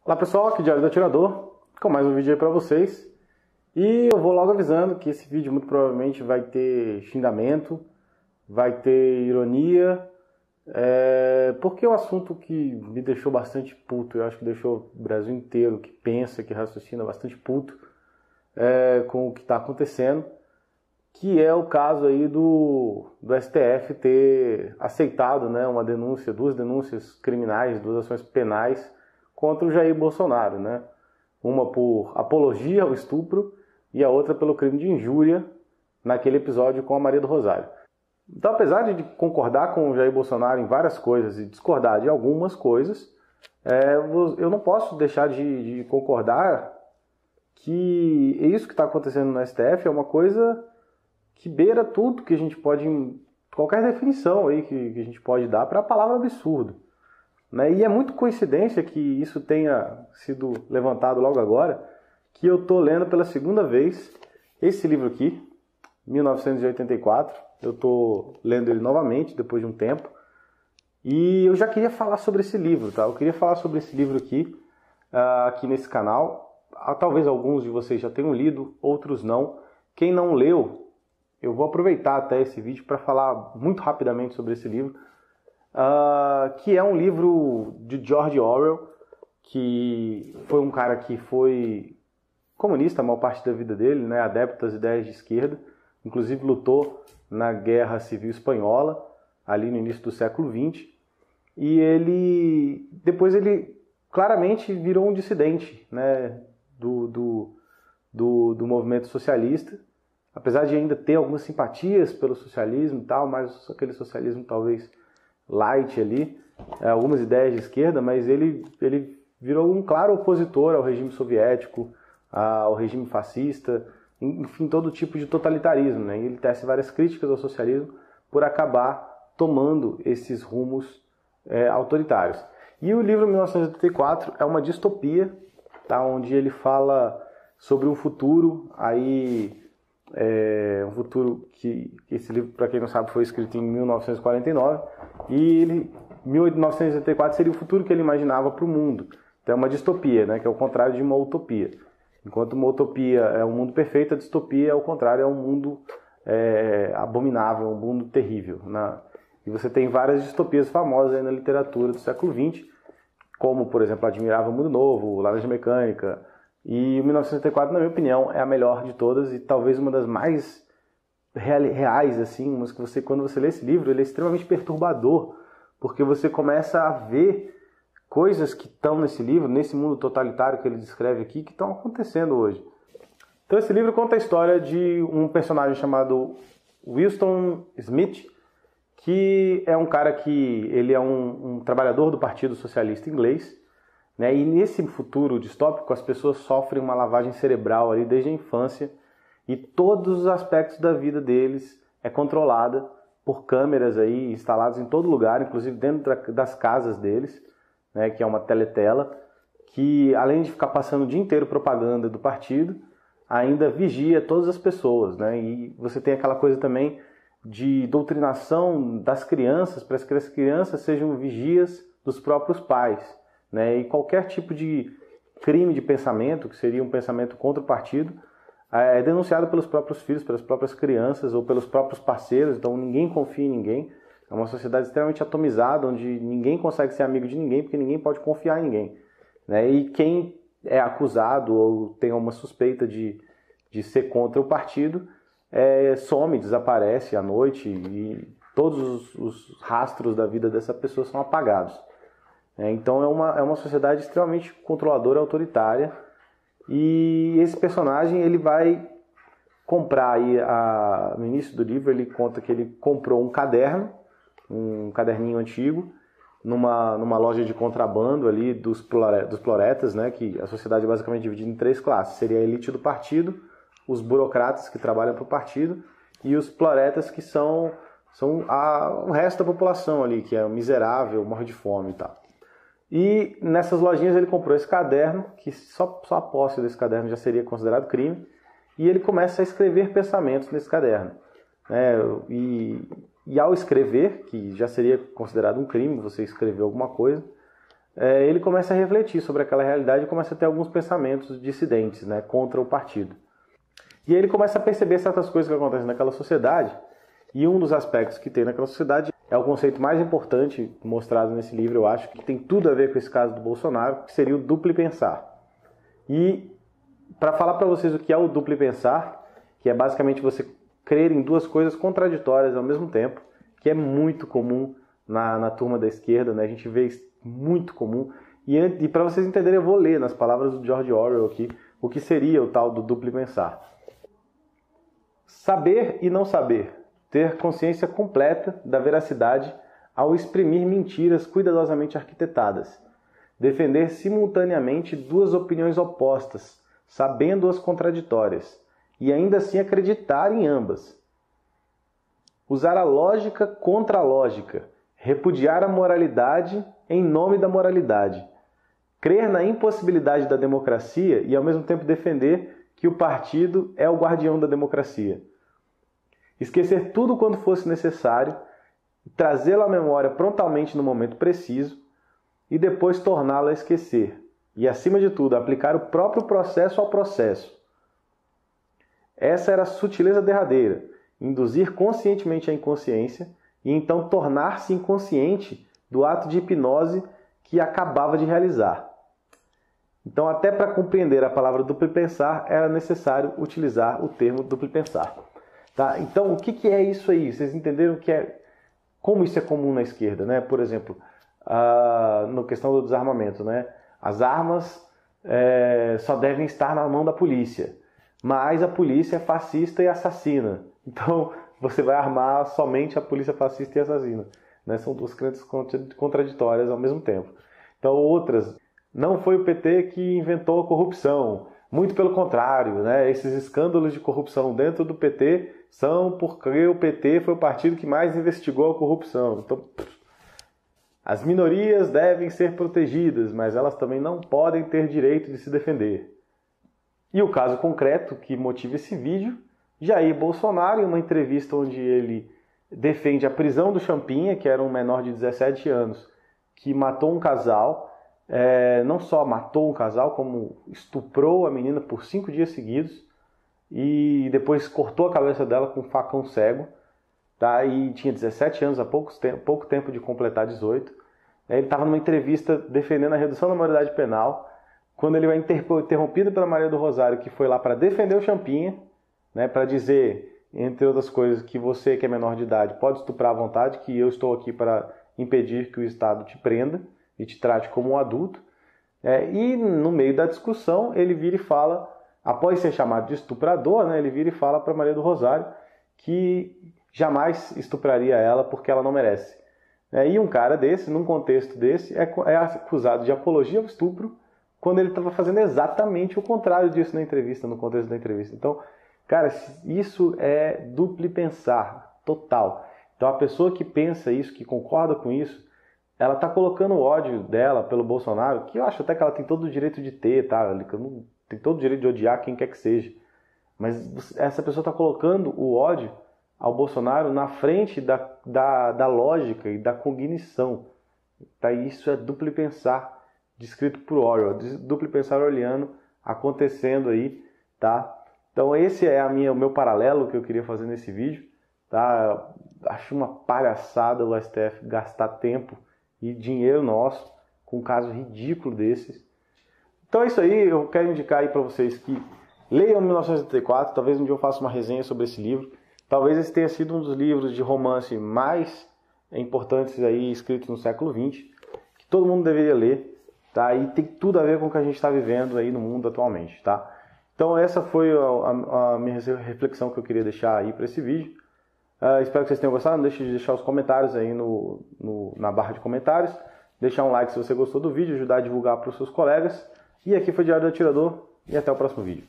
Olá pessoal, aqui é o Diário do Atirador, com mais um vídeo aí pra vocês. E eu vou logo avisando que esse vídeo muito provavelmente vai ter xingamento, vai ter ironia, porque é um assunto que me deixou bastante puto. Eu acho que deixou o Brasil inteiro, que pensa, que raciocina, bastante puto com o que está acontecendo, que é o caso aí do STF ter aceitado, né, duas denúncias criminais, duas ações penais contra o Jair Bolsonaro, né? Uma por apologia ao estupro e a outra pelo crime de injúria naquele episódio com a Maria do Rosário. Então, apesar de concordar com o Jair Bolsonaro em várias coisas e discordar de algumas coisas, eu não posso deixar de concordar que isso que está acontecendo no STF é uma coisa que beira tudo que a gente pode, qualquer definição aí que a gente pode dar para a palavra absurdo. Né? E é muito coincidência que isso tenha sido levantado logo agora, que eu estou lendo pela segunda vez esse livro aqui, 1984. Eu estou lendo ele novamente, depois de um tempo. E eu já queria falar sobre esse livro, tá? Eu queria falar sobre esse livro aqui, aqui nesse canal. Talvez alguns de vocês já tenham lido, outros não. Quem não leu, eu vou aproveitar até esse vídeo para falar muito rapidamente sobre esse livro. Que é um livro de George Orwell, que foi um cara que foi comunista a maior parte da vida dele, né, adepto às ideias de esquerda, inclusive lutou na Guerra Civil Espanhola, ali no início do século XX, e depois ele claramente virou um dissidente, né, do movimento socialista, apesar de ainda ter algumas simpatias pelo socialismo e tal, mas aquele socialismo talvez light ali, algumas ideias de esquerda, mas ele virou um claro opositor ao regime soviético, ao regime fascista, enfim, todo tipo de totalitarismo, né? E ele tece várias críticas ao socialismo por acabar tomando esses rumos autoritários. E o livro 1984 é uma distopia, tá? Onde ele fala sobre um futuro um futuro que esse livro, para quem não sabe, foi escrito em 1949 e 1984 seria o futuro que ele imaginava para o mundo. Então é uma distopia, né, que é o contrário de uma utopia. Enquanto uma utopia é um mundo perfeito, a distopia, ao contrário, é um mundo abominável, um mundo terrível. Né? E você tem várias distopias famosas aí na literatura do século XX, como, por exemplo, Admirável Mundo Novo, Laranja Mecânica. E o 1984, na minha opinião, é a melhor de todas e talvez uma das mais reais, assim, mas que quando você lê esse livro, ele é extremamente perturbador, porque você começa a ver coisas que estão nesse livro, nesse mundo totalitário que ele descreve aqui, que estão acontecendo hoje. Então esse livro conta a história de um personagem chamado Winston Smith, que é um cara que ele é um trabalhador do Partido Socialista Inglês, né? E nesse futuro distópico as pessoas sofrem uma lavagem cerebral ali desde a infância e todos os aspectos da vida deles é controlada por câmeras aí instaladas em todo lugar, inclusive dentro das casas deles, né? Que é uma teletela, que além de ficar passando o dia inteiro propaganda do partido, ainda vigia todas as pessoas, né? E você tem aquela coisa também de doutrinação das crianças, para que as crianças sejam vigias dos próprios pais. Né? E qualquer tipo de crime de pensamento, que seria um pensamento contra o partido, é denunciado pelos próprios filhos, pelas próprias crianças ou pelos próprios parceiros, então ninguém confia em ninguém. É uma sociedade extremamente atomizada, onde ninguém consegue ser amigo de ninguém, porque ninguém pode confiar em ninguém. Né? E quem é acusado ou tem uma suspeita de ser contra o partido, some, desaparece à noite e todos os rastros da vida dessa pessoa são apagados. Então é uma sociedade extremamente controladora, autoritária, e esse personagem ele vai comprar aí, no início do livro ele conta que ele comprou um caderninho antigo, numa loja de contrabando ali dos ploretas, né, que a sociedade é basicamente dividida em três classes, seria a elite do partido, os burocratas que trabalham para o partido e os ploretas que são o resto da população ali, que é miserável, morre de fome e tal. E nessas lojinhas ele comprou esse caderno, que só a posse desse caderno já seria considerado crime, e ele começa a escrever pensamentos nesse caderno. E ao escrever, que já seria considerado um crime, você escrever alguma coisa, ele começa a refletir sobre aquela realidade e começa a ter alguns pensamentos dissidentes, né, contra o partido. E aí ele começa a perceber certas coisas que acontecem naquela sociedade, e um dos aspectos que tem naquela sociedade é o conceito mais importante mostrado nesse livro, eu acho, que tem tudo a ver com esse caso do Bolsonaro, que seria o duplo pensar. E para falar para vocês o que é o duplo pensar, que é basicamente você crer em duas coisas contraditórias ao mesmo tempo, que é muito comum na turma da esquerda, né? A gente vê isso muito comum. E para vocês entenderem, eu vou ler nas palavras do George Orwell aqui o que seria o tal do duplo pensar. Saber e não saber. Ter consciência completa da veracidade ao exprimir mentiras cuidadosamente arquitetadas. Defender simultaneamente duas opiniões opostas, sabendo-as contraditórias, e ainda assim acreditar em ambas. Usar a lógica contra a lógica. Repudiar a moralidade em nome da moralidade. Crer na impossibilidade da democracia e ao mesmo tempo defender que o partido é o guardião da democracia. Esquecer tudo quando fosse necessário, trazê-lo à memória prontamente no momento preciso e depois torná-lo a esquecer. E, acima de tudo, aplicar o próprio processo ao processo. Essa era a sutileza derradeira, induzir conscientemente a inconsciência e então tornar-se inconsciente do ato de hipnose que acabava de realizar. Então, até para compreender a palavra duplo pensar, era necessário utilizar o termo duplo pensar. Tá? Então, o que é isso aí? Vocês entenderam como isso é comum na esquerda, né? Por exemplo, na questão do desarmamento, né? As armas só devem estar na mão da polícia, mas a polícia é fascista e assassina. Então, você vai armar somente a polícia fascista e assassina. Né? São duas crenças contraditórias ao mesmo tempo. Então, outras, não foi o PT que inventou a corrupção. Muito pelo contrário, né? Esses escândalos de corrupção dentro do PT são porque o PT foi o partido que mais investigou a corrupção. Então, as minorias devem ser protegidas, mas elas também não podem ter direito de se defender. E o caso concreto que motiva esse vídeo, Jair Bolsonaro, em uma entrevista onde ele defende a prisão do Champinha, que era um menor de 17 anos, que matou um casal. Não só matou um casal, como estuprou a menina por 5 dias seguidos e depois cortou a cabeça dela com um facão cego, tá? E tinha 17 anos, há pouco tempo de completar 18. Ele estava numa entrevista defendendo a redução da maioridade penal, quando ele vai interrompido pela Maria do Rosário, que foi lá para defender o Champinha, né, para dizer, entre outras coisas, que você que é menor de idade pode estuprar à vontade, que eu estou aqui para impedir que o Estado te prenda e te trate como um adulto. E no meio da discussão, ele vira e fala, após ser chamado de estuprador, né, ele vira e fala para Maria do Rosário que jamais estupraria ela porque ela não merece. E um cara desse, num contexto desse, é acusado de apologia ao estupro, quando ele estava fazendo exatamente o contrário disso na entrevista, no contexto da entrevista. Então, cara, isso é duplo pensar total. Então, a pessoa que pensa isso, que concorda com isso, ela está colocando o ódio dela pelo Bolsonaro, que eu acho até que ela tem todo o direito de ter, tá? Ela tem todo o direito de odiar quem quer que seja. Mas essa pessoa está colocando o ódio ao Bolsonaro na frente da lógica e da cognição. Tá? Isso é duplo pensar, descrito por Orwell, duplo pensar orwelliano acontecendo aí, tá? Então esse é o meu paralelo que eu queria fazer nesse vídeo, tá? Acho uma palhaçada o STF gastar tempo e dinheiro nosso com um caso ridículo desses. Então é isso aí, eu quero indicar aí para vocês que leiam 1984, talvez um dia eu faça uma resenha sobre esse livro. Talvez esse tenha sido um dos livros de romance mais importantes aí escritos no século XX, que todo mundo deveria ler, tá? E tem tudo a ver com o que a gente está vivendo aí no mundo atualmente, tá? Então essa foi a minha reflexão que eu queria deixar aí para esse vídeo. Espero que vocês tenham gostado. Não deixe de deixar os comentários aí na barra de comentários. Deixar um like se você gostou do vídeo, ajudar a divulgar para os seus colegas. E aqui foi o Diário do Atirador e até o próximo vídeo.